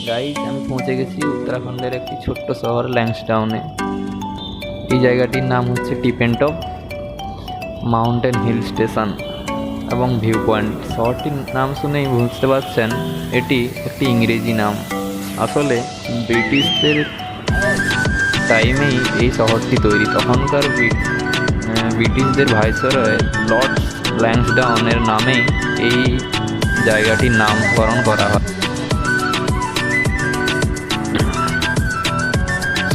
Guys, আমি পৌঁছে গেছি উত্তরাখণ্ডের একটি ছোট্ট শহর ল্যাংসডাউনে। এই জায়গাটির নাম হচ্ছে টিপেন্টপ মাউন্টেন হিল স্টেশন এবং ভিউ পয়েন্ট। শহরটির নাম শুনেই বুঝতে পারছেন এটি একটি ইংরেজি নাম। আসলে ব্রিটিশদের টাইমেই এই শহরটি তৈরি। তখনকার ব্রিটিশদের ভাইসরয় লর্ড ল্যাংসডাউনের নামেই এই জায়গাটির নামকরণ করা হয়।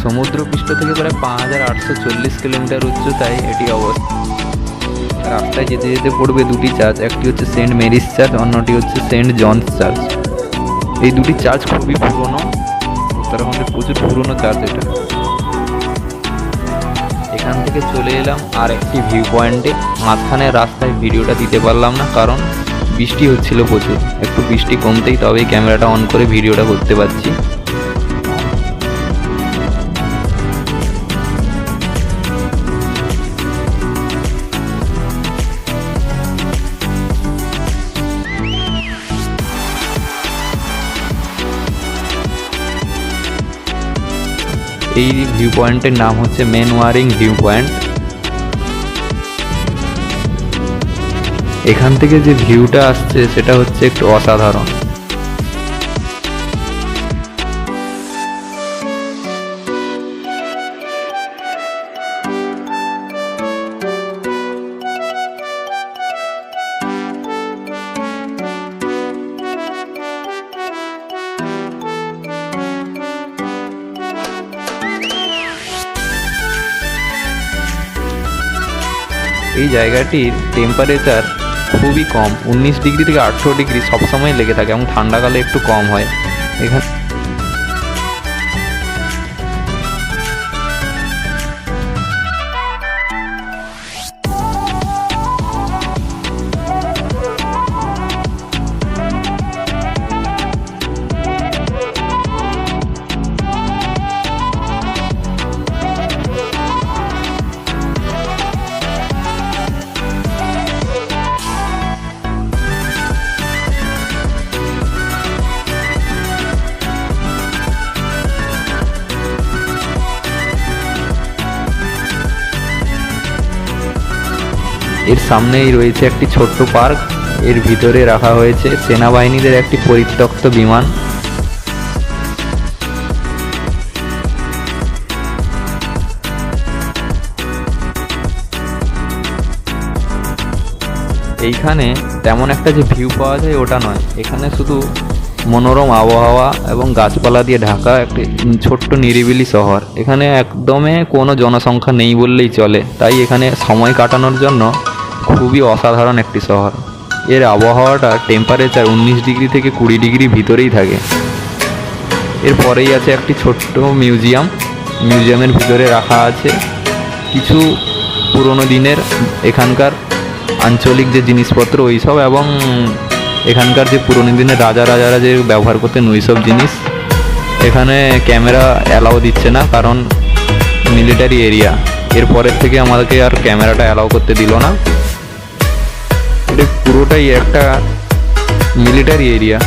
সমুদ্রপৃষ্ঠ থেকে প্রায় 5840 কিলোমিটার উচ্চতায় এটি অবস্থিত। রাস্তায় যেতে যেতে পড়বে দুটি চার্চ, একটি হচ্ছে সেন্ট মেরিস চার্চ, অন্যটি হচ্ছে সেন্ট জনস চার্চ। এই দুটি চার্চ খুবই পুরনো, উত্তরাখণ্ডের প্রচুর পুরনো চার্চ এটা। এখান থেকে চলে এলাম আর একটি ভিউ পয়েন্টে। মাঝখানে রাস্তায় ভিডিওটা দিতে পারলাম না, কারণ বৃষ্টি হচ্ছিল প্রচুর। একটু বৃষ্টি কমতেই তবেই ক্যামেরাটা অন করে ভিডিওটা করতে পারছি। এই ভিউ পয়েন্টের নাম হচ্ছে মেনওয়ারিং ভিউ পয়েন্ট। এখান থেকে যে ভিউটা আসছে সেটা হচ্ছে একটু অসাধারণ। এই জায়গাটির টেম্পারেচার খুবই কম, 19 ডিগ্রি থেকে 18 ডিগ্রি সবসময় লেগে থাকে, এবং ঠান্ডাকালে একটু কম হয়। এখানে এর সামনেই রয়েছে একটি ছোট্ট পার্ক। এর ভিতরে রাখা হয়েছে সেনাবাহিনীদের একটি পরিত্যক্ত বিমান। এইখানে তেমন একটা যে ভিউ পাওয়া যায় ওটা নয়, এখানে শুধু মনোরম আবহাওয়া এবং গাছপালা দিয়ে ঢাকা একটি ছোট্ট নিরিবিলি শহর। এখানে একদমই কোনো জনসংখ্যা নেই বললেই চলে, তাই এখানে সময় কাটানোর জন্য খুবই অসাধারণ একটি শহর। এর আবহাওয়াটা টেম্পারেচার 19 ডিগ্রি থেকে 20 ডিগ্রি ভিতরেই থাকে। এরপরেই আছে একটি ছোট্ট মিউজিয়াম। মিউজিয়ামের ভিতরে রাখা আছে কিছু পুরনো দিনের এখানকার আঞ্চলিক যে জিনিসপত্র ওইসব, এবং এখানকার যে পুরনো দিনের রাজারা যে ব্যবহার করতেন ওইসব জিনিস। এখানে ক্যামেরা অ্যালাউ দিচ্ছে না, কারণ মিলিটারি এরিয়া। এরপরের থেকে আমাদেরকে আর ক্যামেরাটা অ্যালাউ করতে দিল না। এটা পুরোটাই একটা মিলিটারি এরিয়া।